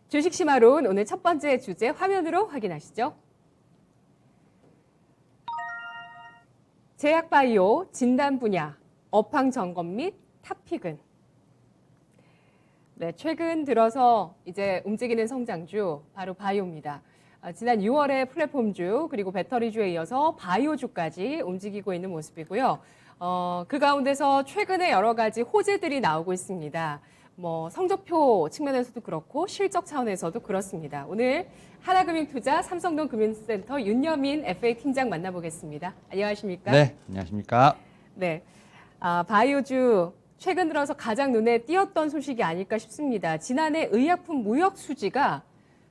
주식심화론 오늘 첫 번째 주제 화면으로 확인하시죠. 제약바이오 진단 분야, 업황 점검 및 탑픽은? 네, 최근 들어서 이제 움직이는 성장주 바로 바이오입니다. 지난 6월에 플랫폼주 그리고 배터리주에 이어서 바이오주까지 움직이고 있는 모습이고요. 그 가운데서 최근에 여러 가지 호재들이 나오고 있습니다. 성적표 측면에서도 그렇고 실적 차원에서도 그렇습니다. 오늘 하나금융투자 삼성동 금융센터 윤여민 FA 팀장 만나보겠습니다. 안녕하십니까? 네, 안녕하십니까? 네, 바이오주 최근 들어서 가장 눈에 띄었던 소식이 아닐까 싶습니다. 지난해 의약품 무역 수지가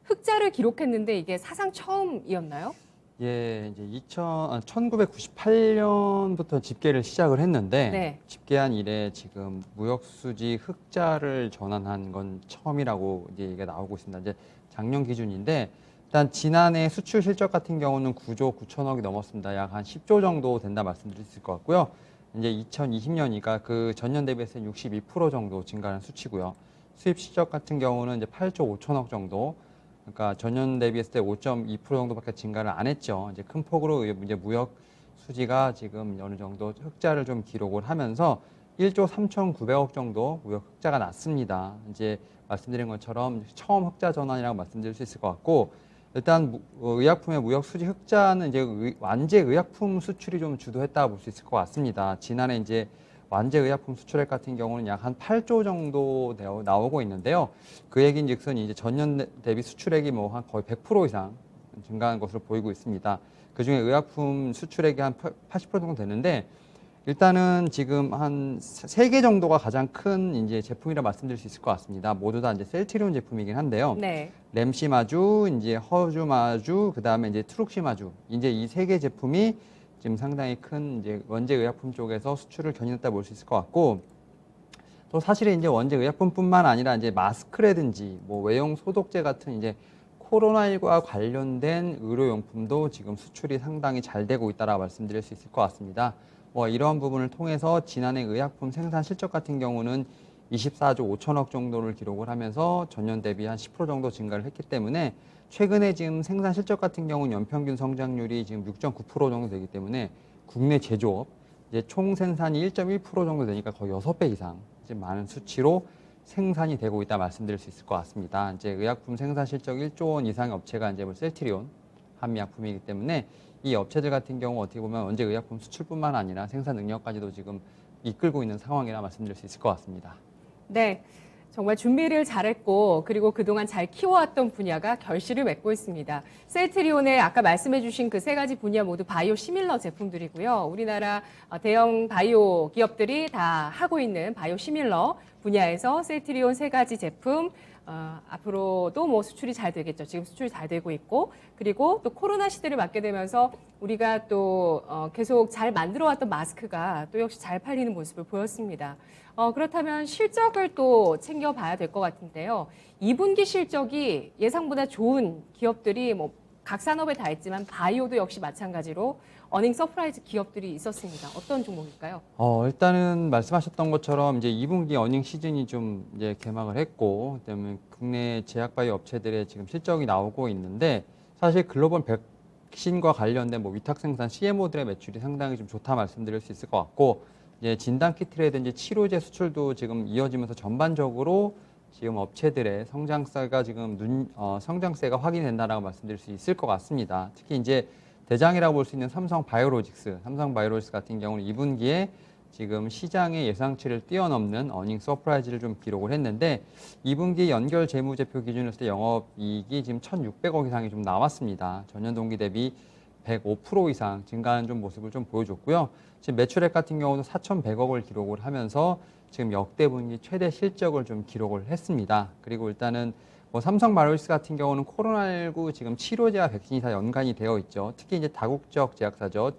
흑자를 기록했는데 이게 사상 처음이었나요? 예, 이제 1998년부터 집계를 시작을 했는데 네. 집계한 이래 지금 무역 수지 흑자를 전환한 건 처음이라고 이제 얘기가 나오고 있습니다. 이제 작년 기준인데 일단 지난해 수출 실적 같은 경우는 9조 9천억이 넘었습니다. 약 한 10조 정도 된다 말씀드릴 수 있을 것 같고요. 이제 2020년이니까 그 전년 대비해서 62% 정도 증가한 수치고요. 수입 실적 같은 경우는 이제 8조 5천억 정도. 그러니까 전년 대비했을 때 5.2% 정도밖에 증가를 안 했죠. 이제 큰 폭으로 이제 무역 수지가 지금 어느 정도 흑자를 좀 기록을 하면서 1조 3,900억 정도 무역 흑자가 났습니다. 이제 말씀드린 것처럼 처음 흑자 전환이라고 말씀드릴 수 있을 것 같고, 일단 의약품의 무역 수지 흑자는 이제 완제 의약품 수출이 좀 주도했다고 볼 수 있을 것 같습니다. 지난해 이제 완제 의약품 수출액 같은 경우는 약 한 8조 정도 나오고 있는데요. 그 얘기인즉슨 이제 전년 대비 수출액이 한 거의 100% 이상 증가한 것으로 보이고 있습니다. 그 중에 의약품 수출액이 한 80% 정도 되는데, 일단은 지금 한 3개 정도가 가장 큰 이제 제품이라 말씀드릴 수 있을 것 같습니다. 모두 다 이제 셀트리온 제품이긴 한데요. 네. 램시마주, 이제 허주마주, 그 다음에 이제 트룩시마주, 이제 이 3개 제품이 지금 상당히 큰 이제 원재 의약품 쪽에서 수출을 견인했다 볼 수 있을 것 같고, 또 사실은 이제 원재 의약품뿐만 아니라 이제 마스크라든지 외용 소독제 같은 이제 코로나19와 관련된 의료용품도 지금 수출이 상당히 잘 되고 있다라고 말씀드릴 수 있을 것 같습니다. 이러한 부분을 통해서 지난해 의약품 생산 실적 같은 경우는 24조 5천억 정도를 기록을 하면서 전년 대비 한 10% 정도 증가를 했기 때문에 최근에 지금 생산 실적 같은 경우는 연평균 성장률이 지금 6.9% 정도 되기 때문에 국내 제조업 이제 총 생산이 1.1% 정도 되니까 거의 6배 이상 이제 많은 수치로 생산이 되고 있다 말씀드릴 수 있을 것 같습니다. 이제 의약품 생산 실적 1조 원 이상의 업체가 이제 셀트리온 한미약품이기 때문에 이 업체들 같은 경우 어떻게 보면 원재 의약품 수출뿐만 아니라 생산 능력까지도 지금 이끌고 있는 상황이라 말씀드릴 수 있을 것 같습니다. 네, 정말 준비를 잘했고 그리고 그동안 잘 키워왔던 분야가 결실을 맺고 있습니다. 셀트리온의 아까 말씀해 주신 그 3가지 분야 모두 바이오 시밀러 제품들이고요. 우리나라 대형 바이오 기업들이 다 하고 있는 바이오 시밀러 분야에서 셀트리온 3가지 제품 앞으로도 수출이 잘 되겠죠. 지금 수출이 잘 되고 있고, 그리고 또 코로나 시대를 맞게 되면서 우리가 또 계속 잘 만들어왔던 마스크가 또 역시 잘 팔리는 모습을 보였습니다. 그렇다면 실적을 또 챙겨봐야 될 것 같은데요. 2분기 실적이 예상보다 좋은 기업들이 각 산업에 다 있지만 바이오도 역시 마찬가지로 어닝 서프라이즈 기업들이 있었습니다. 어떤 종목일까요? 일단은 말씀하셨던 것처럼 이제 2분기 어닝 시즌이 좀 이제 개막을 했고, 그다음에 국내 제약바이오 업체들의 지금 실적이 나오고 있는데, 사실 글로벌 백신과 관련된 위탁 생산 CMO들의 매출이 상당히 좀 좋다 말씀드릴 수 있을 것 같고, 이제 진단 키트라든지 치료제 수출도 지금 이어지면서 전반적으로 지금 업체들의 성장세가 지금 성장세가 확인된다라고 말씀드릴 수 있을 것 같습니다. 특히 이제 대장이라고 볼 수 있는 삼성바이오로직스 같은 경우는 2분기에 지금 시장의 예상치를 뛰어넘는 어닝 서프라이즈를 좀 기록을 했는데, 2분기 연결 재무제표 기준으로 했을 때 영업이익이 지금 1,600억 이상이 좀 나왔습니다. 전년 동기 대비 105% 이상 증가하는 좀 모습을 좀 보여줬고요. 지금 매출액 같은 경우는 4,100억을 기록을 하면서 지금 역대 분기 최대 실적을 좀 기록을 했습니다. 그리고 일단은 삼성바이오로직스 같은 경우는 코로나19 지금 치료제와 백신이 다 연관이 되어 있죠. 특히 이제 다국적 제약사죠.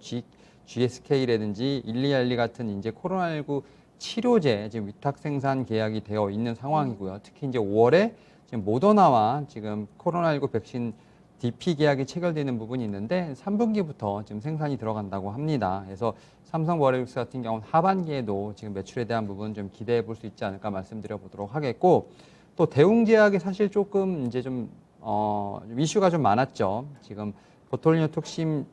GSK라든지 일리알리 같은 이제 코로나19 치료제 지금 위탁 생산 계약이 되어 있는 상황이고요. 특히 이제 5월에 지금 모더나와 지금 코로나19 백신 DP 계약이 체결되는 부분이 있는데 3분기부터 지금 생산이 들어간다고 합니다. 그래서 삼성바이오로직스 같은 경우는 하반기에도 지금 매출에 대한 부분 좀 기대해 볼 수 있지 않을까 말씀드려 보도록 하겠고, 또 대웅제약이 사실 조금 이제 좀 이슈가 좀 많았죠. 지금 보톨리노 톡신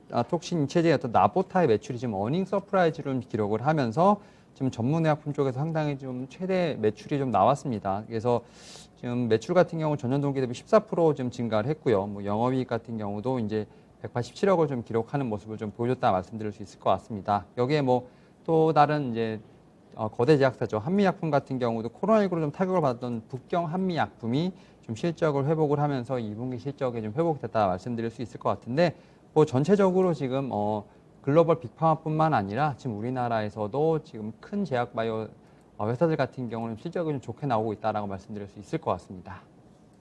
인체제의 어떤 나보타의 매출이 지금 어닝 서프라이즈를 기록을 하면서 지금 전문의약품 쪽에서 상당히 좀 최대 매출이 좀 나왔습니다. 그래서 지금 매출 같은 경우 전년 동기 대비 14% 좀 증가를 했고요. 뭐 영업이익 같은 경우도 이제 187억을 좀 기록하는 모습을 좀 보여줬다 말씀드릴 수 있을 것 같습니다. 여기에 뭐 또 다른 이제 거대 제약사죠. 한미약품 같은 경우도 코로나19로 좀 타격을 받았던 북경 한미약품이 좀 실적을 회복을 하면서 2분기 실적이 좀 회복됐다 말씀드릴 수 있을 것 같은데 뭐 전체적으로 지금 글로벌 빅파마뿐만 아니라 지금 우리나라에서도 지금 큰 제약바이오 회사들 같은 경우는 실적이 좀 좋게 나오고 있다라고 말씀드릴 수 있을 것 같습니다.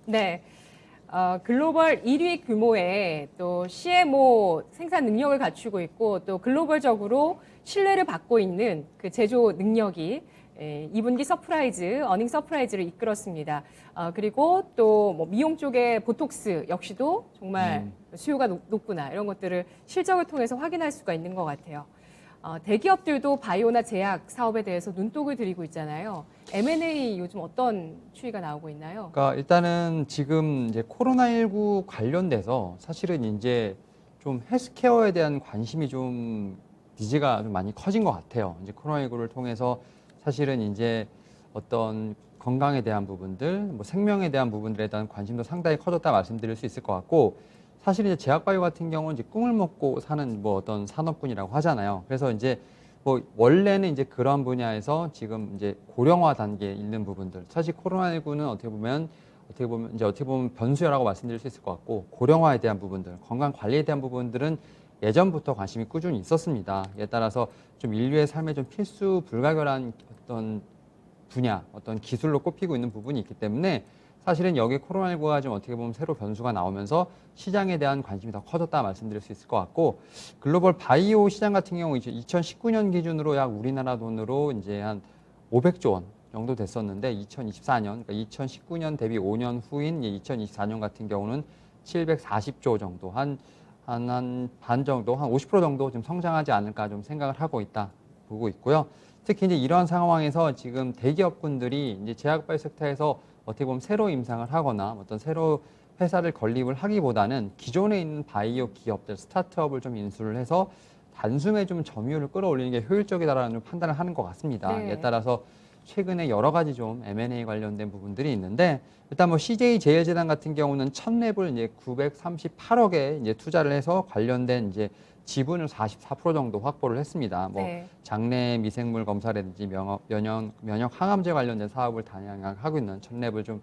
네. 글로벌 1위 규모의 또 CMO 생산 능력을 갖추고 있고 또 글로벌적으로 신뢰를 받고 있는 그 제조 능력이 2분기 서프라이즈, 어닝 서프라이즈를 이끌었습니다. 그리고 또 뭐 미용 쪽의 보톡스 역시도 정말 수요가 높구나 이런 것들을 실적을 통해서 확인할 수가 있는 것 같아요. 대기업들도 바이오나 제약 사업에 대해서 눈독을 들이고 있잖아요. M&A 요즘 어떤 추이가 나오고 있나요? 그러니까 일단은 지금 이제 코로나19 관련돼서 사실은 이제 좀 헬스케어에 대한 관심이 좀 니즈가 좀 많이 커진 것 같아요. 이제 코로나19를 통해서 사실은 이제 어떤 건강에 대한 부분들, 뭐 생명에 대한 부분들에 대한 관심도 상당히 커졌다 말씀드릴 수 있을 것 같고, 사실 이제 제약바이오 같은 경우는 이제 꿈을 먹고 사는 뭐 어떤 산업군이라고 하잖아요. 그래서 이제 뭐 원래는 이제 그런 분야에서 지금 이제 고령화 단계에 있는 부분들, 사실 코로나19는 어떻게 보면 변수라고 말씀드릴 수 있을 것 같고, 고령화에 대한 부분들, 건강 관리에 대한 부분들은 예전부터 관심이 꾸준히 있었습니다. 이에 따라서 좀 인류의 삶에 좀 필수 불가결한 어떤 분야, 어떤 기술로 꼽히고 있는 부분이 있기 때문에 사실은 여기 코로나19가 좀 어떻게 보면 새로 변수가 나오면서 시장에 대한 관심이 더 커졌다 말씀드릴 수 있을 것 같고, 글로벌 바이오 시장 같은 경우 이제 2019년 기준으로 약 우리나라 돈으로 이제 한 500조 원 정도 됐었는데 2024년, 그러니까 2019년 대비 5년 후인 2024년 같은 경우는 740조 정도, 한 반 정도, 한 50% 정도 좀 성장하지 않을까 좀 생각을 하고 있다 보고 있고요. 특히 이제 이러한 상황에서 지금 대기업군들이 이제 제약바이오 섹터에서 어떻게 보면 새로 임상을 하거나 어떤 새로 회사를 건립을 하기보다는 기존에 있는 바이오 기업들, 스타트업을 좀 인수를 해서 단숨에 좀 점유율을 끌어올리는 게 효율적이다라는 판단을 하는 것 같습니다. 네. 이에 따라서 최근에 여러 가지 좀 M&A 관련된 부분들이 있는데, 일단 뭐 CJ 제일제당 같은 경우는 첫 랩을 이제 938억에 이제 투자를 해서 관련된 이제 지분을 44% 정도 확보를 했습니다. 뭐 네. 장내 미생물 검사라든지 면역 항암제 관련된 사업을 단양하고 있는 첫 랩을 좀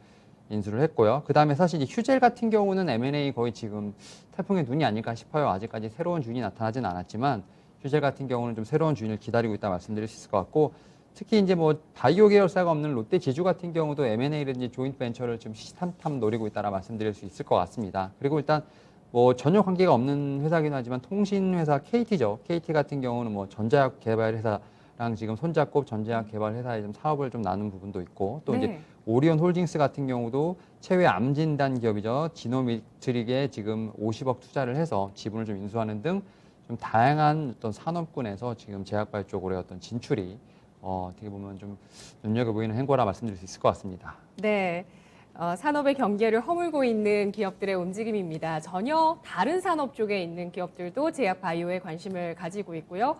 인수를 했고요. 그 다음에 사실 이제 휴젤 같은 경우는 M&A 거의 지금 태풍의 눈이 아닐까 싶어요. 아직까지 새로운 주인이 나타나진 않았지만 휴젤 같은 경우는 좀 새로운 주인을 기다리고 있다 말씀드릴 수 있을 것 같고, 특히 이제 뭐 바이오 계열사가 없는 롯데 지주 같은 경우도 M&A라든지 조인트 벤처를 좀 시탐탐 노리고 있다라 말씀드릴 수 있을 것 같습니다. 그리고 일단 뭐 전혀 관계가 없는 회사긴 하지만 통신 회사 KT죠. KT 같은 경우는 뭐 전자약 개발 회사랑 지금 손잡고 전자약 개발 회사에 좀 사업을 좀 나눈 부분도 있고, 또 네. 이제 오리온 홀딩스 같은 경우도 최외 암 진단 기업이죠. 지노미트릭에 지금 50억 투자를 해서 지분을 좀 인수하는 등 좀 다양한 어떤 산업군에서 지금 제약바이오 쪽으로의 어떤 진출이 어떻게 보면 좀 눈여겨 보이는 행보라 말씀드릴 수 있을 것 같습니다. 네. 산업의 경계를 허물고 있는 기업들의 움직임입니다. 전혀 다른 산업 쪽에 있는 기업들도 제약 바이오에 관심을 가지고 있고요.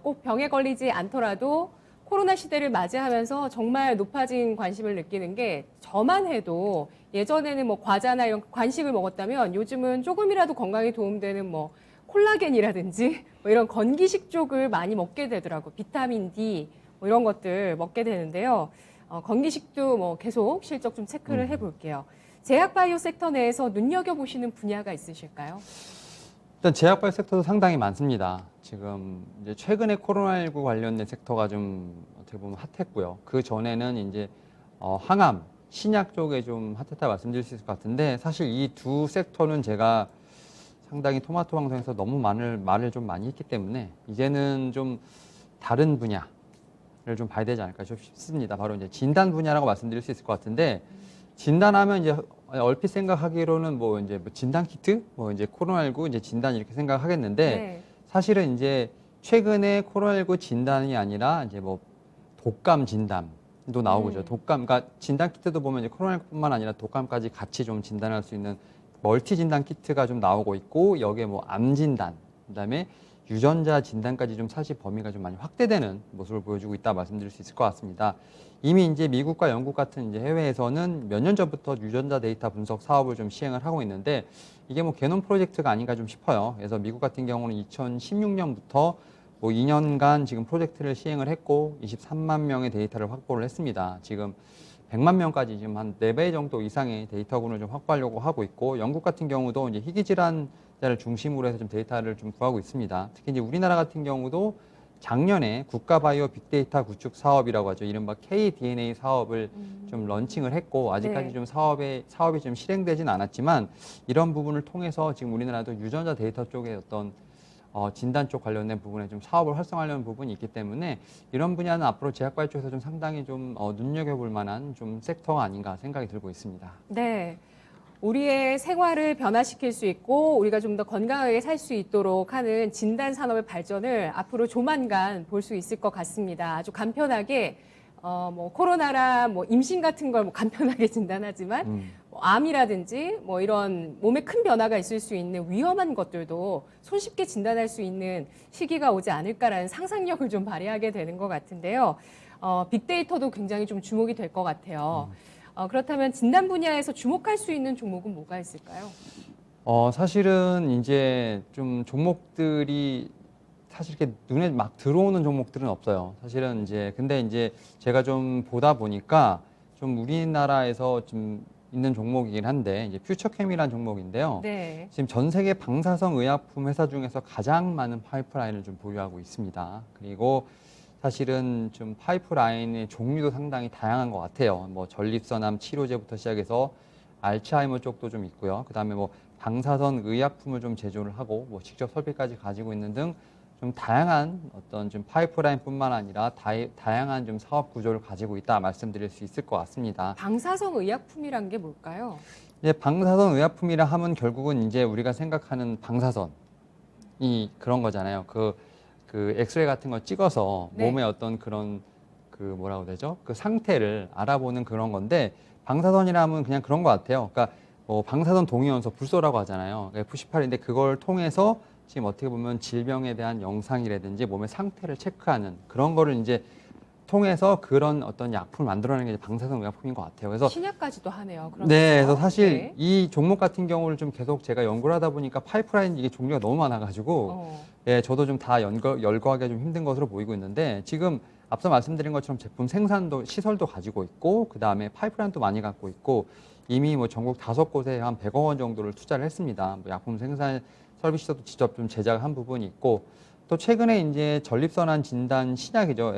꼭 병에 걸리지 않더라도 코로나 시대를 맞이하면서 정말 높아진 관심을 느끼는 게, 저만 해도 예전에는 뭐 과자나 이런 간식을 먹었다면 요즘은 조금이라도 건강에 도움되는 뭐 콜라겐이라든지 뭐 이런 건기식 쪽을 많이 먹게 되더라고요. 비타민 D 뭐 이런 것들 먹게 되는데요. 건기식도 뭐 계속 실적 좀 체크를 해볼게요. 제약 바이오 섹터 내에서 눈여겨보시는 분야가 있으실까요? 일단 제약바이오 섹터도 상당히 많습니다. 지금 이제 최근에 코로나19 관련된 섹터가 좀 어떻게 보면 핫했고요. 그 전에는 이제 항암, 신약 쪽에 좀 핫했다 말씀드릴 수 있을 것 같은데, 사실 이 두 섹터는 제가 상당히 토마토 방송에서 너무 말을 좀 많이 했기 때문에 이제는 좀 다른 분야를 좀 봐야 되지 않을까 싶습니다. 바로 이제 진단 분야라고 말씀드릴 수 있을 것 같은데, 진단하면 이제 얼핏 생각하기로는 뭐 이제 뭐 진단 키트, 뭐 이제 코로나19 이제 진단 이렇게 생각하겠는데, 네. 사실은 이제 최근에 코로나19 진단이 아니라 이제 뭐 독감 진단, 도 나오고 있죠. 독감, 그러니까 진단 키트도 보면 이제 코로나19뿐만 아니라 독감까지 같이 좀 진단할 수 있는 멀티 진단 키트가 좀 나오고 있고 여기에 뭐 암 진단, 그다음에 유전자 진단까지 좀 사실 범위가 좀 많이 확대되는 모습을 보여주고 있다 말씀드릴 수 있을 것 같습니다. 이미 이제 미국과 영국 같은 이제 해외에서는 몇 년 전부터 유전자 데이터 분석 사업을 좀 시행을 하고 있는데 이게 뭐 개놈 프로젝트가 아닌가 좀 싶어요. 그래서 미국 같은 경우는 2016년부터 뭐 2년간 지금 프로젝트를 시행을 했고 23만 명의 데이터를 확보를 했습니다. 지금 100만 명까지 지금 한 4배 정도 이상의 데이터군을 좀 확보하려고 하고 있고 영국 같은 경우도 이제 희귀 질환자를 중심으로 해서 좀 데이터를 좀 구하고 있습니다. 특히 이제 우리나라 같은 경우도 작년에 국가 바이오 빅데이터 구축 사업이라고 하죠. 이른바 KDNA 사업을 좀 런칭을 했고 아직까지 네. 좀 사업이 좀 실행되진 않았지만 이런 부분을 통해서 지금 우리나라도 유전자 데이터 쪽에 어떤 진단 쪽 관련된 부분에 좀 사업을 활성화하려는 부분이 있기 때문에 이런 분야는 앞으로 제약바이오 쪽에서 좀 상당히 좀 눈여겨볼 만한 좀 섹터가 아닌가 생각이 들고 있습니다. 네. 우리의 생활을 변화시킬 수 있고 우리가 좀 더 건강하게 살 수 있도록 하는 진단 산업의 발전을 앞으로 조만간 볼 수 있을 것 같습니다. 아주 간편하게 뭐 코로나라 뭐 임신 같은 걸 뭐 간편하게 진단하지만 뭐 암이라든지 뭐 이런 몸에 큰 변화가 있을 수 있는 위험한 것들도 손쉽게 진단할 수 있는 시기가 오지 않을까라는 상상력을 좀 발휘하게 되는 것 같은데요. 빅데이터도 굉장히 좀 주목이 될 것 같아요. 그렇다면 진단 분야에서 주목할 수 있는 종목은 뭐가 있을까요? 사실은 이제 좀 종목들이 사실 이렇게 눈에 막 들어오는 종목들은 없어요. 사실은 이제 근데 이제 제가 좀 보다 보니까 좀 우리나라에서 좀 있는 종목이긴 한데 이제 퓨처캠이라는 종목인데요. 네. 지금 전 세계 방사성 의약품 회사 중에서 가장 많은 파이프라인을 좀 보유하고 있습니다. 그리고 사실은 좀 파이프라인의 종류도 상당히 다양한 것 같아요. 뭐 전립선암 치료제부터 시작해서 알츠하이머 쪽도 좀 있고요. 그다음에 뭐 방사선 의약품을 좀 제조를 하고 뭐 직접 설비까지 가지고 있는 등 좀 다양한 어떤 좀 파이프라인뿐만 아니라 다양한 좀 사업 구조를 가지고 있다 말씀드릴 수 있을 것 같습니다. 방사성 의약품이란 게 뭘까요? 이제 방사선 의약품이라 하면 결국은 이제 우리가 생각하는 방사선이 그런 거잖아요. 그 엑스레이 같은 거 찍어서 네. 몸의 어떤 그런 그 뭐라고 해야 되죠? 그 상태를 알아보는 그런 건데 방사선이라면 그냥 그런 것 같아요. 그러니까 뭐 방사선 동위원소 불소라고 하잖아요. F18인데 그걸 통해서 지금 어떻게 보면 질병에 대한 영상이라든지 몸의 상태를 체크하는 그런 거를 이제 통해서 그런 어떤 약품을 만들어내는 게 방사선 의약품인 것 같아요. 그래서 신약까지도 하네요. 그러면서. 네, 그래서 사실 네. 이 종목 같은 경우를 좀 계속 제가 연구를 하다 보니까 파이프라인 이게 종류가 너무 많아가지고 어, 예, 저도 좀 다 열거하기가 좀 힘든 것으로 보이고 있는데 지금 앞서 말씀드린 것처럼 제품 생산도 시설도 가지고 있고 그 다음에 파이프라인도 많이 갖고 있고 이미 뭐 전국 5곳에 한 100억 원 정도를 투자를 했습니다. 뭐 약품 생산 설비 시설도 직접 좀 제작한 부분이 있고 또 최근에 이제 전립선암 진단 신약이죠.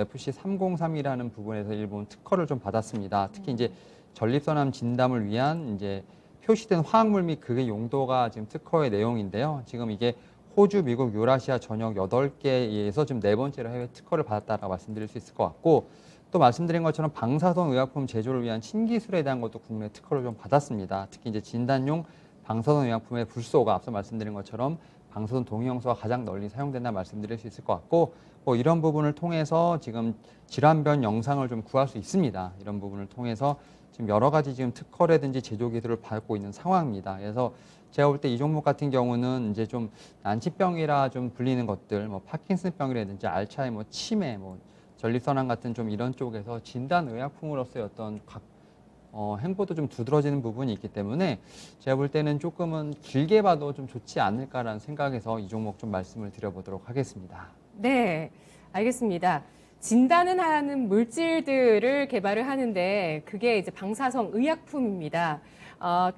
FC303이라는 부분에서 일본 특허를 좀 받았습니다. 특히 이제 전립선암 진단을 위한 이제 표시된 화학물 및 그게 용도가 지금 특허의 내용인데요. 지금 이게 호주, 미국, 유라시아 전역 8개에서 지금 4번째로 해외 특허를 받았다라고 말씀드릴 수 있을 것 같고 또 말씀드린 것처럼 방사선 의약품 제조를 위한 신기술에 대한 것도 국내 특허를 좀 받았습니다. 특히 이제 진단용 방사선 의약품의 불소가 앞서 말씀드린 것처럼 방사선 동위형소가 가장 널리 사용된다 말씀드릴 수 있을 것 같고 뭐 이런 부분을 통해서 지금 질환변 영상을 좀 구할 수 있습니다. 이런 부분을 통해서 지금 여러 가지 지금 특허라든지 제조 기술을 받고 있는 상황입니다. 그래서 제가 볼 때 이 종목 같은 경우는 이제 좀 난치병이라 좀 불리는 것들, 뭐 파킨슨병이라든지 알츠하이머, 치매, 뭐 전립선암 같은 좀 이런 쪽에서 진단 의약품으로서의 어떤 행보도 좀 두드러지는 부분이 있기 때문에 제가 볼 때는 조금은 길게 봐도 좀 좋지 않을까라는 생각에서 이 종목 좀 말씀을 드려보도록 하겠습니다. 네, 알겠습니다. 진단은 하는 물질들을 개발을 하는데 그게 이제 방사성 의약품입니다.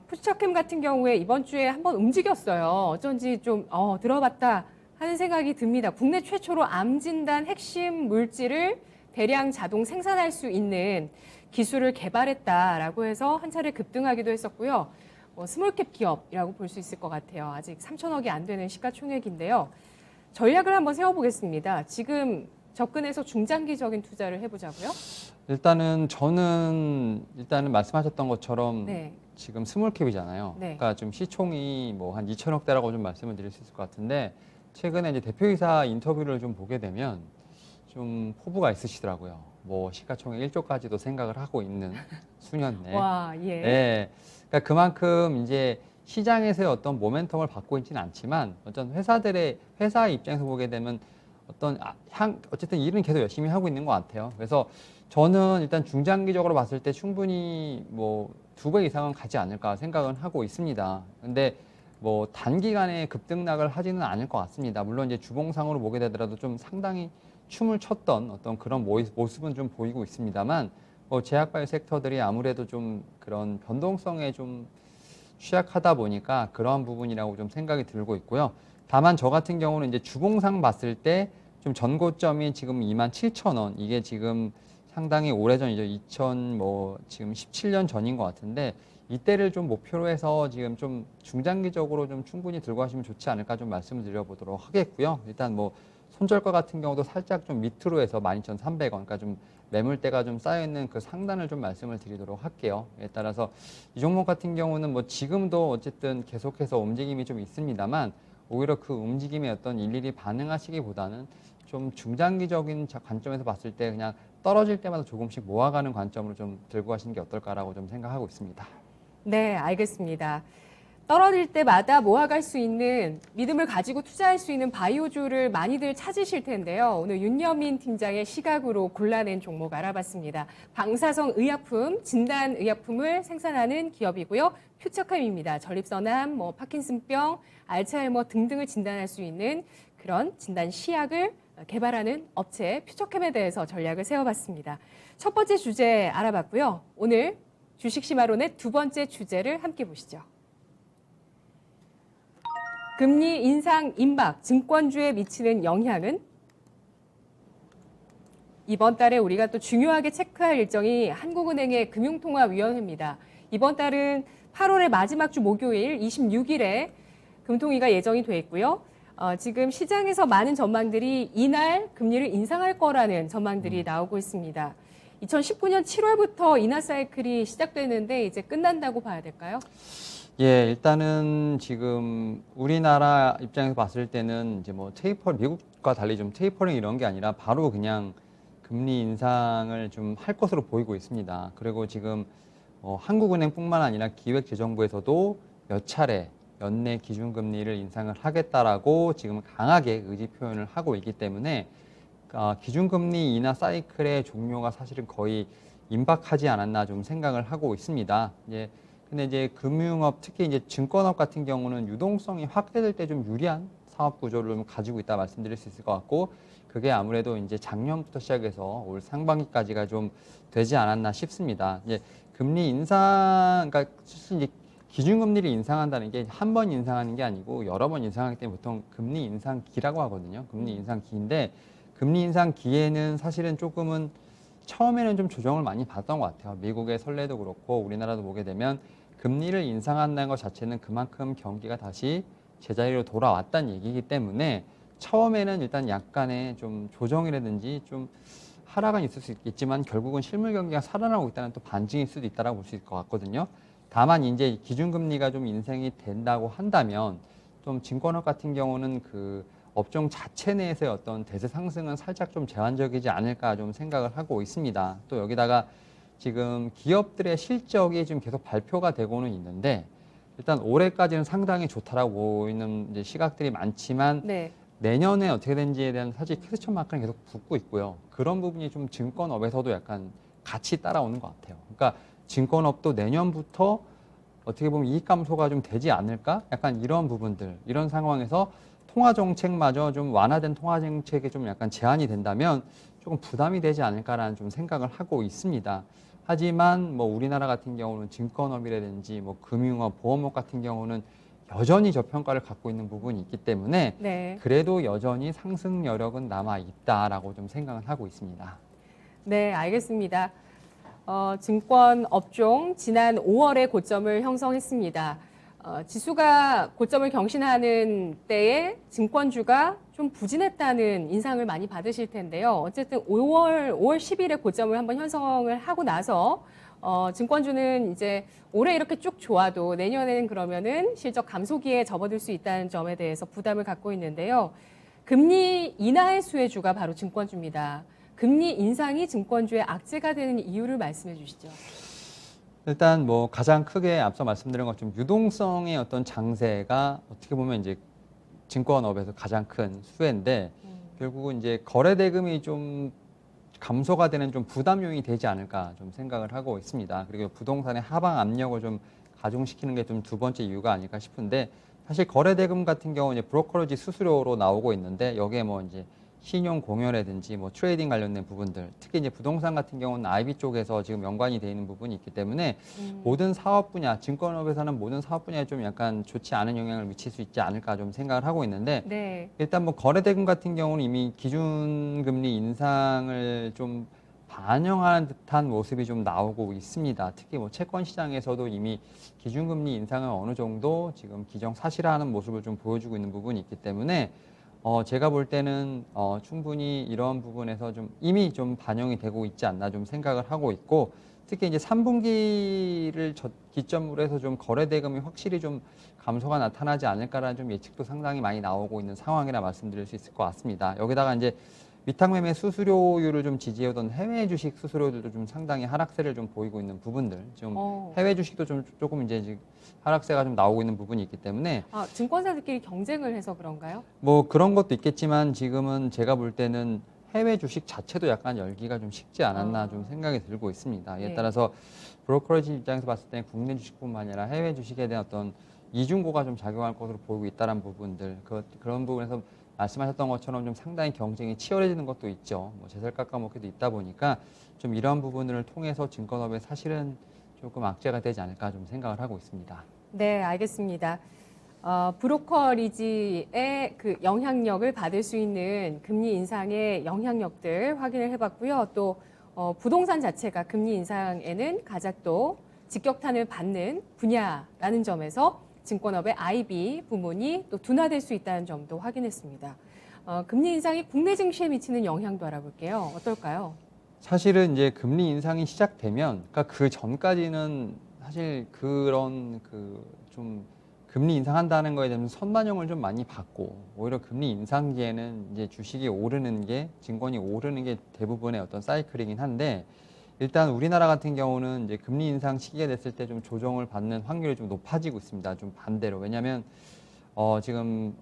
푸처캠 같은 경우에 이번 주에 한번 움직였어요. 어쩐지 좀 들어봤다 하는 생각이 듭니다. 국내 최초로 암 진단 핵심 물질을 대량 자동 생산할 수 있는 기술을 개발했다라고 해서 한 차례 급등하기도 했었고요. 스몰캡 기업이라고 볼 수 있을 것 같아요. 아직 3천억이 안 되는 시가총액인데요. 전략을 한번 세워보겠습니다. 지금 접근해서 중장기적인 투자를 해보자고요. 저는 말씀하셨던 것처럼 네. 지금 스몰캡이잖아요. 네. 그러니까 좀 시총이 뭐 한 2천억대라고 좀 말씀을 드릴 수 있을 것 같은데 최근에 이제 대표이사 인터뷰를 좀 보게 되면 좀 포부가 있으시더라고요. 뭐 시가총액 1조까지도 생각을 하고 있는 수년 내. 와, 예. 예. 그러니까 그만큼 이제 시장에서의 어떤 모멘텀을 받고 있지는 않지만 어떤 회사 입장에서 보게 되면 어쨌든 일은 계속 열심히 하고 있는 것 같아요. 그래서 저는 일단 중장기적으로 봤을 때 충분히 뭐 2배 이상은 가지 않을까 생각은 하고 있습니다. 근데 뭐 단기간에 급등락을 하지는 않을 것 같습니다. 물론 이제 주봉상으로 보게 되더라도 좀 상당히 춤을 췄던 어떤 그런 모습은 좀 보이고 있습니다만 뭐 제약바이오 섹터들이 아무래도 좀 그런 변동성에 좀 취약하다 보니까 그러한 부분이라고 좀 생각이 들고 있고요. 다만 저 같은 경우는 이제 주봉상 봤을 때 좀 전고점이 지금 27,000원, 이게 지금 상당히 오래전이죠. 지금 17년 전인 것 같은데 이때를 좀 목표로 해서 지금 좀 중장기적으로 좀 충분히 들고 가시면 좋지 않을까 좀 말씀을 드려보도록 하겠고요. 일단 뭐 손절가 같은 경우도 살짝 좀 밑으로 해서 12,300원, 그러니까 좀 매물대가 좀 쌓여있는 그 상단을 좀 말씀을 드리도록 할게요. 에 따라서 이 종목 같은 경우는 뭐 지금도 어쨌든 계속해서 움직임이 좀 있습니다만 오히려 그 움직임에 어떤 일일이 반응하시기보다는 좀 중장기적인 관점에서 봤을 때 그냥 떨어질 때마다 조금씩 모아가는 관점으로 좀 들고 가시는 게 어떨까라고 좀 생각하고 있습니다. 네, 알겠습니다. 떨어질 때마다 모아갈 수 있는 믿음을 가지고 투자할 수 있는 바이오주를 많이들 찾으실 텐데요. 오늘 윤여민 팀장의 시각으로 골라낸 종목 알아봤습니다. 방사성 의약품, 진단 의약품을 생산하는 기업이고요. 퓨처캠입니다. 전립선암, 파킨슨병, 알츠하이머 등등을 진단할 수 있는 그런 진단 시약을 개발하는 업체 퓨처캠에 대해서 전략을 세워봤습니다. 첫 번째 주제 알아봤고요. 오늘 주식심화론의 두 번째 주제를 함께 보시죠. 금리 인상 임박, 증권주에 미치는 영향은? 이번 달에 우리가 또 중요하게 체크할 일정이 한국은행의 금융통화위원회입니다. 이번 달은 8월의 마지막 주 목요일 26일에 금통위가 예정이 돼 있고요. 지금 시장에서 많은 전망들이 이날 금리를 인상할 거라는 전망들이 나오고 있습니다. 2019년 7월부터 인하 사이클이 시작되는데 이제 끝난다고 봐야 될까요? 예, 일단은 지금 우리나라 입장에서 봤을 때는 이제 뭐 미국과 달리 좀 테이퍼링 이런 게 아니라 바로 그냥 금리 인상을 좀 할 것으로 보이고 있습니다. 그리고 지금 한국은행뿐만 아니라 기획재정부에서도 몇 차례 연내 기준금리를 인상을 하겠다라고 지금 강하게 의지 표현을 하고 있기 때문에 기준금리 인하 사이클의 종료가 사실은 거의 임박하지 않았나 좀 생각을 하고 있습니다. 근데 이제 금융업, 특히 이제 증권업 같은 경우는 유동성이 확대될 때 좀 유리한 사업 구조를 좀 가지고 있다 말씀드릴 수 있을 것 같고, 그게 아무래도 이제 작년부터 시작해서 올 상반기까지가 좀 되지 않았나 싶습니다. 이제 금리 인상, 그러니까 이제 기준금리를 인상한다는 게 한 번 인상하는 게 아니고 여러 번 인상하기 때문에 보통 금리 인상기라고 하거든요. 금리 인상기인데 금리 인상기에는 사실은 조금은 처음에는 좀 조정을 많이 받았던 것 같아요. 미국의 선례도 그렇고 우리나라도 보게 되면 금리를 인상한다는 것 자체는 그만큼 경기가 다시 제자리로 돌아왔다는 얘기이기 때문에 처음에는 일단 약간의 좀 조정이라든지 좀 하락은 있을 수 있겠지만 결국은 실물 경기가 살아나고 있다는 또 반증일 수도 있다라고 볼 수 있을 것 같거든요. 다만 이제 기준금리가 좀 인상이 된다고 한다면 좀 증권업 같은 경우는 그 업종 자체 내에서의 어떤 대세 상승은 살짝 좀 제한적이지 않을까 좀 생각을 하고 있습니다. 또 여기다가 지금 기업들의 실적이 지금 계속 발표가 되고는 있는데 일단 올해까지는 상당히 좋다라고 보이는 이제 시각들이 많지만 네. 내년에 어떻게 되는지에 대한 사실 퀘스천 마크는 계속 붙고 있고요. 그런 부분이 좀 증권업에서도 약간 같이 따라오는 것 같아요. 그러니까 증권업도 내년부터 어떻게 보면 이익 감소가 좀 되지 않을까? 약간 이런 부분들, 이런 상황에서 통화 정책마저 좀 완화된 통화 정책에 좀 약간 제한이 된다면 조금 부담이 되지 않을까라는 좀 생각을 하고 있습니다. 하지만 뭐 우리나라 같은 경우는 증권업이라든지 뭐 금융업, 보험업 같은 경우는 여전히 저평가를 갖고 있는 부분이 있기 때문에 네. 그래도 여전히 상승 여력은 남아 있다라고 좀 생각을 하고 있습니다. 네, 알겠습니다. 증권 업종 지난 5월에 고점을 형성했습니다. 지수가 고점을 경신하는 때에 증권주가 좀 부진했다는 인상을 많이 받으실 텐데요. 어쨌든 5월 10일에 고점을 한번 형성을 하고 나서 증권주는 이제 올해 이렇게 쭉 좋아도 내년에는 그러면은 실적 감소기에 접어들 수 있다는 점에 대해서 부담을 갖고 있는데요. 금리 인하의 수혜주가 바로 증권주입니다. 금리 인상이 증권주의 악재가 되는 이유를 말씀해 주시죠. 일단 뭐 가장 크게 앞서 말씀드린 것처럼 유동성의 어떤 장세가 어떻게 보면 이제 증권업에서 가장 큰 수혜인데 결국은 이제 거래 대금이 좀 감소가 되는 좀 부담 요인이 되지 않을까 좀 생각을 하고 있습니다. 그리고 부동산의 하방 압력을 좀 가중시키는 게 좀 두 번째 이유가 아닐까 싶은데 사실 거래 대금 같은 경우는 이제 브로커리지 수수료로 나오고 있는데 여기에 뭐 이제 신용 공여라든지 뭐 트레이딩 관련된 부분들 특히 이제 부동산 같은 경우는 IB 쪽에서 지금 연관이 되어 있는 부분이 있기 때문에 모든 사업 분야, 증권업에서는 모든 사업 분야에 좀 약간 좋지 않은 영향을 미칠 수 있지 않을까 좀 생각을 하고 있는데 네. 일단 뭐 거래대금 같은 경우는 이미 기준금리 인상을 좀 반영하는 듯한 모습이 좀 나오고 있습니다. 특히 뭐 채권 시장에서도 이미 기준금리 인상을 어느 정도 지금 기정사실화하는 모습을 좀 보여주고 있는 부분이 있기 때문에 제가 볼 때는 충분히 이런 부분에서 좀 이미 좀 반영이 되고 있지 않나 좀 생각을 하고 있고 특히 이제 3분기를 기점으로 해서 좀 거래 대금이 확실히 좀 감소가 나타나지 않을까라는 좀 예측도 상당히 많이 나오고 있는 상황이라 말씀드릴 수 있을 것 같습니다. 여기다가 이제 위탁매매 수수료율을 좀 지지해오던 해외 주식 수수료들도 좀 상당히 하락세를 좀 보이고 있는 부분들, 좀 해외 주식도 좀 조금 이제 지금 하락세가 좀 나오고 있는 부분이 있기 때문에 증권사들끼리 경쟁을 해서 그런가요? 뭐 그런 것도 있겠지만 지금은 제가 볼 때는 해외 주식 자체도 약간 열기가 좀 식지 않았나 좀 생각이 들고 있습니다. 이에 네. 따라서 브로커리지 입장에서 봤을 때 국내 주식뿐만 아니라 해외 주식에 대한 어떤 이중고가 좀 작용할 것으로 보이고 있다는 부분들 그런 부분에서 말씀하셨던 것처럼 좀 상당히 경쟁이 치열해지는 것도 있죠. 뭐 제설 깎아먹기도 있다 보니까 좀 이런 부분을 통해서 증권업에 사실은 조금 악재가 되지 않을까 좀 생각을 하고 있습니다. 네, 알겠습니다. 브로커리지의 그 영향력을 받을 수 있는 금리 인상의 영향력들 확인을 해봤고요. 또 부동산 자체가 금리 인상에는 가장 또 직격탄을 받는 분야라는 점에서 증권업의 IB 부문이 또 둔화될 수 있다는 점도 확인했습니다. 금리 인상이 국내 증시에 미치는 영향도 알아볼게요. 어떨까요? 사실은 이제 금리 인상이 시작되면, 그러니까 그 전까지는 사실 그런 좀 금리 인상한다는 거에 대한 선반영을 좀 많이 받고, 오히려 금리 인상기에는 이제 주식이 오르는 게, 증권이 오르는 게 대부분의 어떤 사이클이긴 한데, 일단 우리나라 같은 경우는 이제 금리 인상 시기가 됐을 때 좀 조정을 받는 확률이 좀 높아지고 있습니다. 좀 반대로. 왜냐하면 지금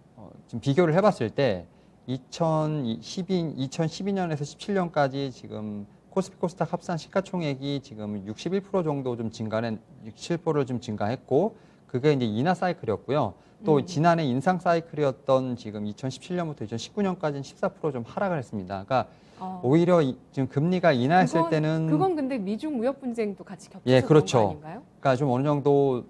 비교를 해봤을 때 2012년에서 17년까지 지금 코스피 코스닥 합산 시가총액이 지금 61% 정도 좀 증가는 67%를 좀 증가했고 그게 이제 인하 사이클이었고요. 또 지난해 인상 사이클이었던 지금 2017년부터 2019년까지는 14%좀 하락을 했습니다. 그러니까 오히려 지금 금리가 인하했을 때는 그건 근데 미중 무역 분쟁도 같이 겹쳐서 예, 그런 그렇죠. 거 아닌가요? 그러니까 좀 어느 정도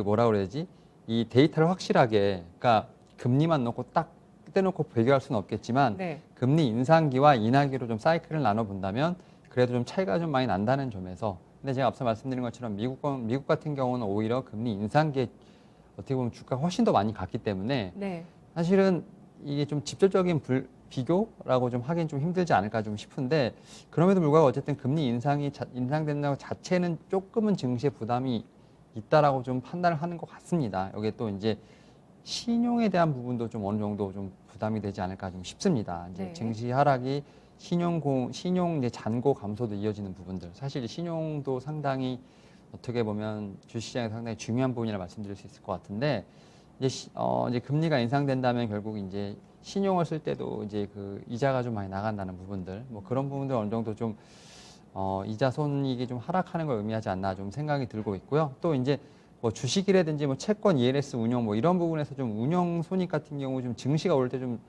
뭐라 그래야지 이 데이터를 확실하게 그러니까 금리만 놓고 딱 떼놓고 비교할 수는 없겠지만 네. 금리 인상기와 인하기로 좀 사이클을 나눠 본다면 그래도 좀 차이가 좀 많이 난다는 점에서 근데 제가 앞서 말씀드린 것처럼 미국 같은 경우는 오히려 금리 인상기에 어떻게 보면 주가가 훨씬 더 많이 갔기 때문에 네. 사실은 이게 좀 직접적인 비교라고 좀 하긴 좀 힘들지 않을까 좀 싶은데 그럼에도 불구하고 어쨌든 금리 인상된다고 자체는 조금은 증시에 부담이 있다라고 좀 판단을 하는 것 같습니다. 여기에 또 이제 신용에 대한 부분도 좀 어느 정도 좀 부담이 되지 않을까 좀 싶습니다. 이제 네. 증시 하락이 신용 이제 잔고 감소도 이어지는 부분들. 사실 신용도 상당히 어떻게 보면 주식시장에 상당히 중요한 부분이라 말씀드릴 수 있을 것 같은데 이제 금리가 인상된다면 결국 이제 신용을 쓸 때도 이제 그 이자가 좀 많이 나간다는 부분들, 뭐 그런 부분들 어느 정도 좀 이자 손익이 좀 하락하는 걸 의미하지 않나 좀 생각이 들고 있고요. 또 이제 뭐 주식이라든지 뭐 채권 ELS 운용 뭐 이런 부분에서 좀 운용 손익 같은 경우 좀 증시가 오를 때 좀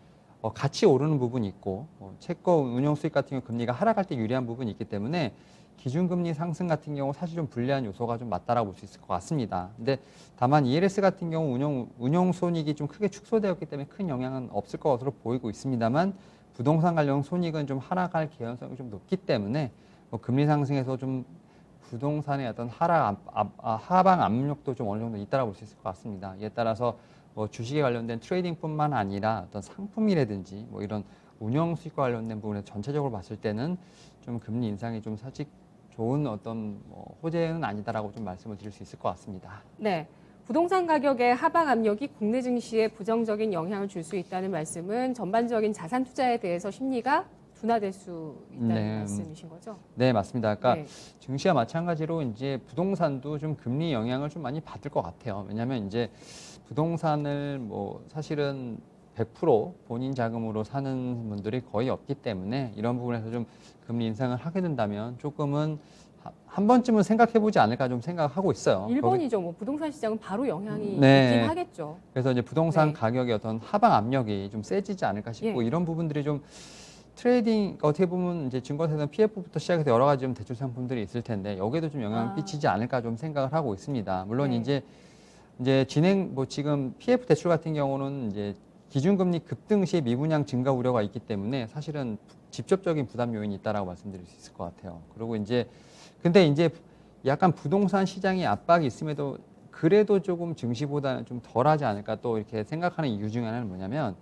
같이 오르는 부분이 있고 채권 운용 수익 같은 경우 금리가 하락할 때 유리한 부분이 있기 때문에 기준금리 상승 같은 경우 사실 좀 불리한 요소가 좀 맞다라고 볼 수 있을 것 같습니다. 근데 다만 ELS 같은 경우 운용 손익이 좀 크게 축소되었기 때문에 큰 영향은 없을 것으로 보이고 있습니다만 부동산 관련 손익은 좀 하락할 개연성이 좀 높기 때문에 금리 상승에서 좀 부동산의 어떤 하방 압력도 좀 어느 정도 있다라고 볼 수 있을 것 같습니다. 이에 따라서 뭐 주식에 관련된 트레이딩뿐만 아니라 어떤 상품이라든지 뭐 이런 운영 수익과 관련된 부분에 전체적으로 봤을 때는 좀 금리 인상이 좀 사실 좋은 어떤 호재는 아니다라고 좀 말씀을 드릴 수 있을 것 같습니다. 네. 부동산 가격의 하방 압력이 국내 증시에 부정적인 영향을 줄 수 있다는 말씀은 전반적인 자산 투자에 대해서 심리가 둔화될 수 있다는 네. 말씀이신 거죠? 네, 맞습니다. 그러니까 네. 증시와 마찬가지로 이제 부동산도 좀 금리 영향을 좀 많이 받을 것 같아요. 왜냐하면 이제 부동산을 뭐 사실은 100% 본인 자금으로 사는 분들이 거의 없기 때문에 이런 부분에서 좀 금리 인상을 하게 된다면 조금은 한 번쯤은 생각해보지 않을까 좀 생각하고 있어요. 1번이죠. 뭐 부동산 시장은 바로 영향이 네. 있긴 하겠죠. 그래서 이제 부동산 네. 가격의 어떤 하방 압력이 좀 세지지 않을까 싶고 예. 이런 부분들이 좀 트레이딩 어떻게 보면 이제 증권사에서는 PF부터 시작해서 여러 가지 좀 대출 상품들이 있을 텐데 여기에도 좀 영향을 끼치지 않을까 좀 생각을 하고 있습니다. 물론 네. 이제 진행 뭐 지금 PF 대출 같은 경우는 이제 기준금리 급등 시 미분양 증가 우려가 있기 때문에 사실은 직접적인 부담 요인이 있다라고 말씀드릴 수 있을 것 같아요. 그리고 근데 이제 약간 부동산 시장의 압박이 있음에도 그래도 조금 증시보다는 좀 덜하지 않을까 또 이렇게 생각하는 이유 중에 하나는 뭐냐면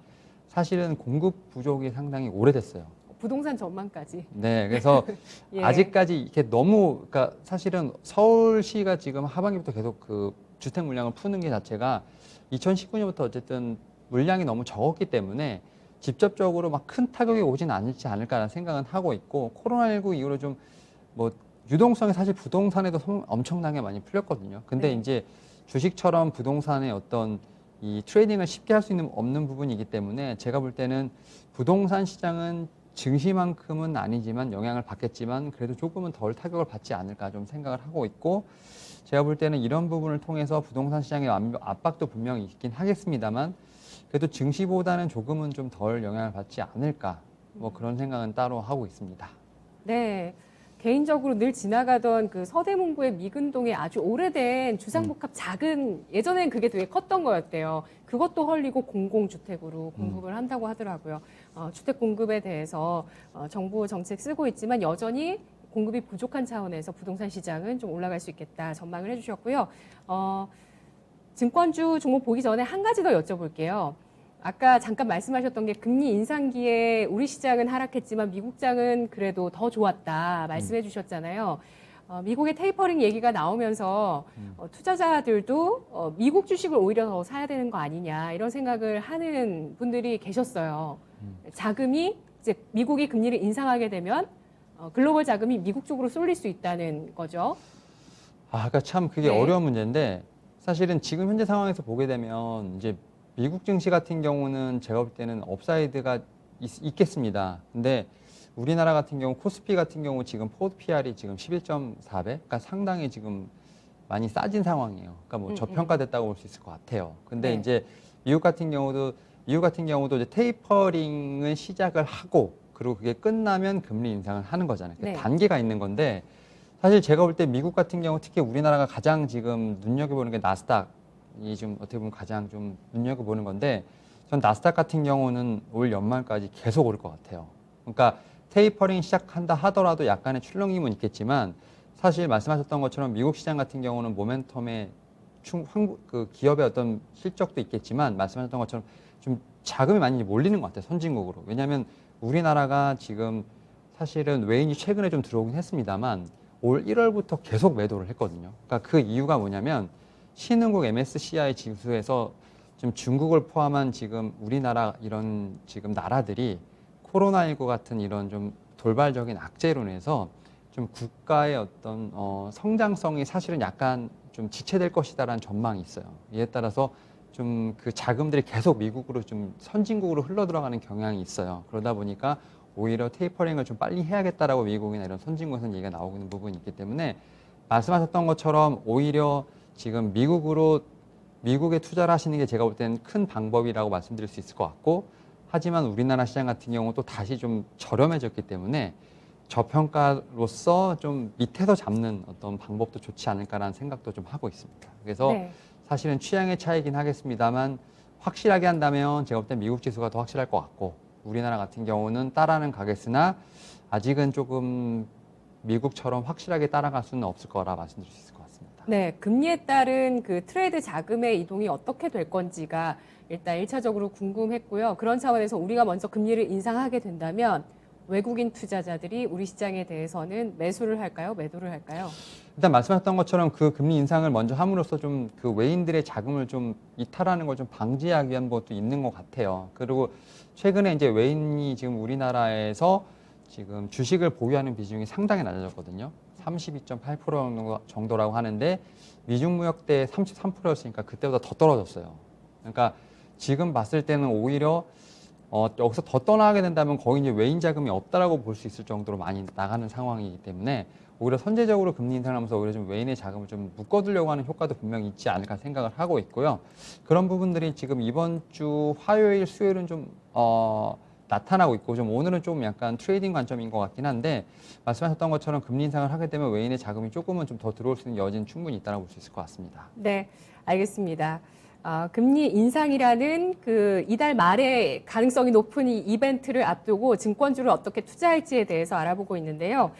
사실은 공급 부족이 상당히 오래됐어요. 부동산 전망까지. 네, 그래서 예. 아직까지 이렇게 너무 그러니까 사실은 서울시가 지금 하반기부터 계속 그 주택 물량을 푸는 게 자체가 2019년부터 어쨌든 물량이 너무 적었기 때문에 직접적으로 막 큰 타격이 오진 않지 않을까라는 생각은 하고 있고 코로나19 이후로 좀 뭐 유동성이 사실 부동산에도 엄청나게 많이 풀렸거든요. 근데 네. 이제 주식처럼 부동산의 어떤 이 트레이딩을 쉽게 할 수 있는 없는 부분이기 때문에 제가 볼 때는 부동산 시장은 증시만큼은 아니지만 영향을 받겠지만 그래도 조금은 덜 타격을 받지 않을까 좀 생각을 하고 있고 제가 볼 때는 이런 부분을 통해서 부동산 시장의 압박도 분명히 있긴 하겠습니다만 그래도 증시보다는 조금은 좀 덜 영향을 받지 않을까 뭐 그런 생각은 따로 하고 있습니다. 네. 개인적으로 늘 지나가던 그 서대문구의 미근동에 아주 오래된 주상복합 작은 예전엔 그게 되게 컸던 거였대요. 그것도 헐리고 공공주택으로 공급을 한다고 하더라고요. 주택 공급에 대해서 정부 정책 쓰고 있지만 여전히 공급이 부족한 차원에서 부동산 시장은 좀 올라갈 수 있겠다 전망을 해주셨고요. 증권주 종목 보기 전에 한 가지 더 여쭤볼게요. 아까 잠깐 말씀하셨던 게 금리 인상기에 우리 시장은 하락했지만 미국장은 그래도 더 좋았다 말씀해 주셨잖아요. 미국의 테이퍼링 얘기가 나오면서 투자자들도 미국 주식을 오히려 더 사야 되는 거 아니냐 이런 생각을 하는 분들이 계셨어요. 자금이 이제 미국이 금리를 인상하게 되면 글로벌 자금이 미국 쪽으로 쏠릴 수 있다는 거죠. 그러니까 참 그게 네. 어려운 문제인데 사실은 지금 현재 상황에서 보게 되면 이제 미국 증시 같은 경우는 제가 볼 때는 업사이드가 있겠습니다. 근데 우리나라 같은 경우 코스피 같은 경우 지금 포드 PR이 지금 11.4배, 그러니까 상당히 지금 많이 싸진 상황이에요. 그러니까 뭐 저평가됐다고 볼 수 있을 것 같아요. 근데 네. 이제 미국 같은 경우도 이제 테이퍼링을 시작을 하고 그리고 그게 끝나면 금리 인상을 하는 거잖아요. 네. 단계가 있는 건데 사실 제가 볼 때 미국 같은 경우 특히 우리나라가 가장 지금 눈여겨보는 게 나스닥이 좀 어떻게 보면 가장 좀 눈여겨보는 건데 전 나스닥 같은 경우는 올 연말까지 계속 오를 것 같아요. 그러니까 테이퍼링 시작한다 하더라도 약간의 출렁임은 있겠지만 사실 말씀하셨던 것처럼 미국 시장 같은 경우는 모멘텀에 그 기업의 어떤 실적도 있겠지만 말씀하셨던 것처럼 좀 자금이 많이 몰리는 것 같아요. 선진국으로. 왜냐하면 우리나라가 지금 사실은 외인이 최근에 좀 들어오긴 했습니다만 올 1월부터 계속 매도를 했거든요. 그러니까 그 이유가 뭐냐면 신흥국 MSCI 지수에서 지금 중국을 포함한 지금 우리나라 이런 지금 나라들이 코로나19 같은 이런 좀 돌발적인 악재로 인해서 좀 국가의 어떤 성장성이 사실은 약간 좀 지체될 것이다라는 전망이 있어요. 이에 따라서 좀 그 자금들이 계속 미국으로 좀 선진국으로 흘러 들어가는 경향이 있어요. 그러다 보니까 오히려 테이퍼링을 좀 빨리 해야겠다라고 미국이나 이런 선진국에서는 얘기가 나오고 있는 부분이 있기 때문에 말씀하셨던 것처럼 오히려 지금 미국에 투자를 하시는 게 제가 볼 때는 큰 방법이라고 말씀드릴 수 있을 것 같고 하지만 우리나라 시장 같은 경우 또 다시 좀 저렴해졌기 때문에 저평가로서 좀 밑에서 잡는 어떤 방법도 좋지 않을까라는 생각도 좀 하고 있습니다. 그래서 네. 사실은 취향의 차이긴 하겠습니다만 확실하게 한다면 제가 볼 때 미국 지수가 더 확실할 것 같고 우리나라 같은 경우는 따라는 가겠으나 아직은 조금 미국처럼 확실하게 따라갈 수는 없을 거라 말씀드릴 수 있을 것 같습니다. 네, 금리에 따른 그 트레이드 자금의 이동이 어떻게 될 건지가 일단 1차적으로 궁금했고요. 그런 차원에서 우리가 먼저 금리를 인상하게 된다면 외국인 투자자들이 우리 시장에 대해서는 매수를 할까요? 매도를 할까요? 일단 말씀하셨던 것처럼 그 금리 인상을 먼저 함으로써 좀 그 외인들의 자금을 좀 이탈하는 걸 좀 방지하기 위한 것도 있는 것 같아요. 그리고 최근에 이제 외인이 지금 우리나라에서 지금 주식을 보유하는 비중이 상당히 낮아졌거든요. 32.8% 정도라고 하는데 미중 무역 때 33%였으니까 그때보다 더 떨어졌어요. 그러니까 지금 봤을 때는 오히려 여기서 더 떠나게 된다면 거의 이제 외인 자금이 없다라고 볼 수 있을 정도로 많이 나가는 상황이기 때문에 오히려 선제적으로 금리 인상을 하면서 오히려 좀 외인의 자금을 좀 묶어두려고 하는 효과도 분명히 있지 않을까 생각을 하고 있고요. 그런 부분들이 지금 이번 주 화요일, 수요일은 좀 나타나고 있고 좀 오늘은 좀 약간 트레이딩 관점인 것 같긴 한데 말씀하셨던 것처럼 금리 인상을 하게 되면 외인의 자금이 조금은 좀 더 들어올 수 있는 여지는 충분히 있다고 볼 수 있을 것 같습니다. 네, 알겠습니다. 금리 인상이라는 그 이달 말에 가능성이 높은 이 이벤트를 앞두고 증권주를 어떻게 투자할지에 대해서 알아보고 있는데요.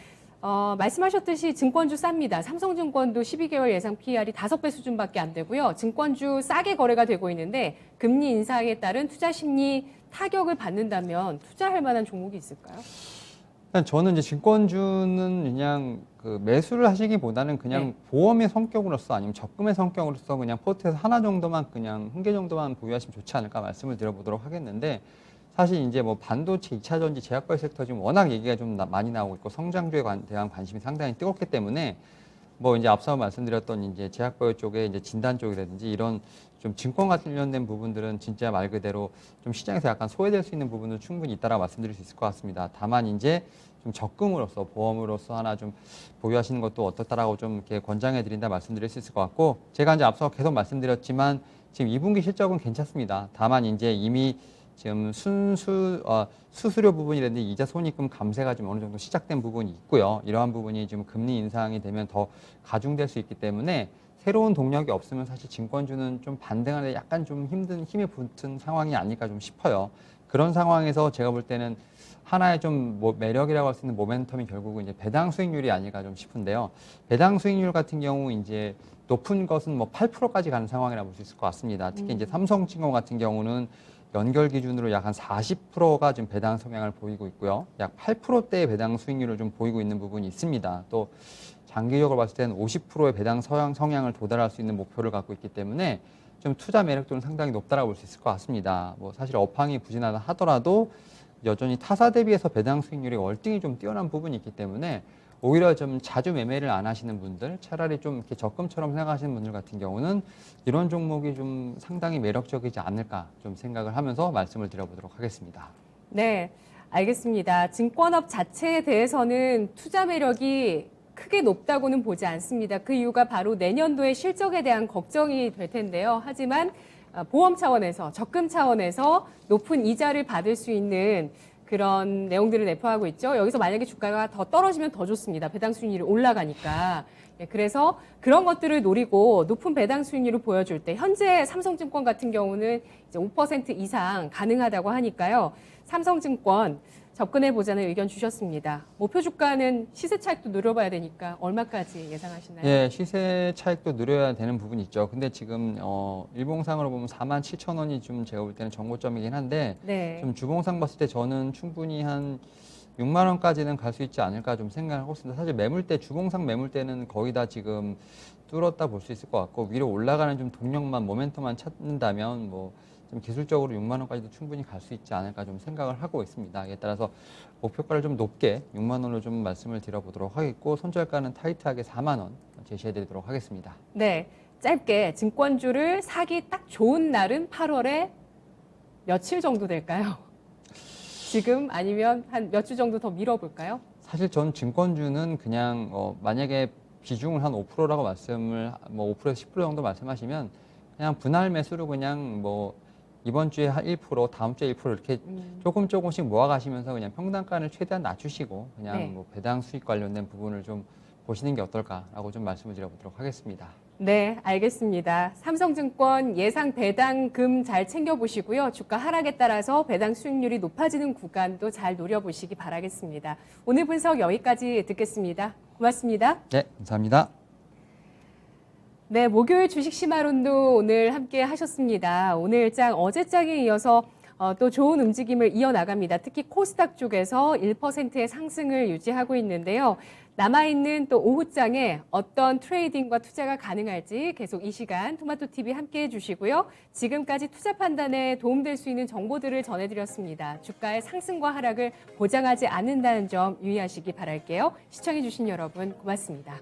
말씀하셨듯이 증권주 쌉니다. 삼성증권도 12개월 예상 PER이 5배 수준밖에 안 되고요. 증권주 싸게 거래가 되고 있는데 금리 인상에 따른 투자 심리 타격을 받는다면 투자할 만한 종목이 있을까요? 일단 저는 이제 증권주는 그냥 그 매수를 하시기보다는 그냥 네. 보험의 성격으로서 아니면 적금의 성격으로서 그냥 포트에서 하나 정도만 그냥 한 개 정도만 보유하시면 좋지 않을까 말씀을 드려보도록 하겠는데 사실 이제 뭐 반도체, 2차 전지, 제약바이오 섹터 지금 워낙 얘기가 좀 많이 나오고 있고 성장주에 대한 관심이 상당히 뜨겁기 때문에 뭐 이제 앞서 말씀드렸던 이제 제약바이오 쪽에 이제 진단 쪽이라든지 이런 좀 증권 관련된 부분들은 진짜 말 그대로 좀 시장에서 약간 소외될 수 있는 부분은 충분히 있다라고 말씀드릴 수 있을 것 같습니다. 다만 이제 좀 적금으로서 보험으로서 하나 좀 보유하시는 것도 어떻다라고 좀 이렇게 권장해 드린다 말씀드릴 수 있을 것 같고 제가 이제 앞서 계속 말씀드렸지만 지금 2분기 실적은 괜찮습니다. 다만 이제 이미 지금 수수료 부분이라든지 이자 손익금 감세가 좀 어느 정도 시작된 부분이 있고요. 이러한 부분이 지금 금리 인상이 되면 더 가중될 수 있기 때문에 새로운 동력이 없으면 사실 증권주는 좀 반등하는데 약간 좀 힘이 붙은 상황이 아닐까 좀 싶어요. 그런 상황에서 제가 볼 때는 하나의 좀 매력이라고 할 수 있는 모멘텀이 결국은 이제 배당 수익률이 아닐까 좀 싶은데요. 배당 수익률 같은 경우 이제 높은 것은 뭐 8%까지 가는 상황이라고 볼 수 있을 것 같습니다. 특히 이제 삼성증권 같은 경우는 연결 기준으로 약 한 40%가 지금 배당 성향을 보이고 있고요. 약 8%대의 배당 수익률을 좀 보이고 있는 부분이 있습니다. 또 장기적으로 봤을 때는 50%의 배당 성향을 도달할 수 있는 목표를 갖고 있기 때문에 좀 투자 매력도는 상당히 높다라고 볼 수 있을 것 같습니다. 뭐 사실 업황이 부진하다 하더라도 여전히 타사 대비해서 배당 수익률이 월등히 좀 뛰어난 부분이 있기 때문에 오히려 좀 자주 매매를 안 하시는 분들, 차라리 좀 이렇게 적금처럼 생각하시는 분들 같은 경우는 이런 종목이 좀 상당히 매력적이지 않을까 좀 생각을 하면서 말씀을 드려보도록 하겠습니다. 네, 알겠습니다. 증권업 자체에 대해서는 투자 매력이 크게 높다고는 보지 않습니다. 그 이유가 바로 내년도의 실적에 대한 걱정이 될 텐데요. 하지만 보험 차원에서, 적금 차원에서 높은 이자를 받을 수 있는 그런 내용들을 내포하고 있죠. 여기서 만약에 주가가 더 떨어지면 더 좋습니다. 배당 수익률이 올라가니까. 그래서 그런 것들을 노리고 높은 배당 수익률을 보여줄 때 현재 삼성증권 같은 경우는 이제 5% 이상 가능하다고 하니까요. 삼성증권 접근해보자는 의견 주셨습니다. 목표 주가는 시세 차익도 누려봐야 되니까 얼마까지 예상하시나요? 예, 시세 차익도 누려야 되는 부분이 있죠. 근데 지금 일봉상으로 보면 47,000원이 좀 제가 볼 때는 정고점이긴 한데 네. 좀 주봉상 봤을 때 저는 충분히 한 6만 원까지는 갈 수 있지 않을까 좀 생각하고 있습니다. 사실 매물대, 주봉상 매물대는 거의 다 지금 뚫었다 볼 수 있을 것 같고 위로 올라가는 좀 동력만, 모멘텀만 찾는다면 뭐 좀 기술적으로 6만 원까지도 충분히 갈 수 있지 않을까 좀 생각을 하고 있습니다. 이에 따라서 목표가를 좀 높게 6만 원으로 좀 말씀을 드려보도록 하겠고 손절가는 타이트하게 4만 원 제시해드리도록 하겠습니다. 네. 짧게 증권주를 사기 딱 좋은 날은 8월에 며칠 정도 될까요? 지금 아니면 한 몇 주 정도 더 미뤄볼까요? 사실 전 증권주는 그냥 만약에 비중을 한 5%라고 뭐 5%에서 10% 정도 말씀하시면 그냥 분할 매수로 그냥 뭐 이번 주에 한 1%, 다음 주에 1% 이렇게 조금씩 모아가시면서 그냥 평단가를 최대한 낮추시고 그냥 네. 뭐 배당 수익 관련된 부분을 좀 보시는 게 어떨까라고 좀 말씀을 드려보도록 하겠습니다. 네, 알겠습니다. 삼성증권 예상 배당금 잘 챙겨보시고요. 주가 하락에 따라서 배당 수익률이 높아지는 구간도 잘 노려보시기 바라겠습니다. 오늘 분석 여기까지 듣겠습니다. 고맙습니다. 네, 감사합니다. 네, 목요일 주식 심화론도 오늘 함께 하셨습니다. 오늘 장 어제 장에 이어서 또 좋은 움직임을 이어나갑니다. 특히 코스닥 쪽에서 1%의 상승을 유지하고 있는데요. 남아있는 또 오후장에 어떤 트레이딩과 투자가 가능할지 계속 이 시간 토마토TV 함께해 주시고요. 지금까지 투자 판단에 도움될 수 있는 정보들을 전해드렸습니다. 주가의 상승과 하락을 보장하지 않는다는 점 유의하시기 바랄게요. 시청해 주신 여러분 고맙습니다.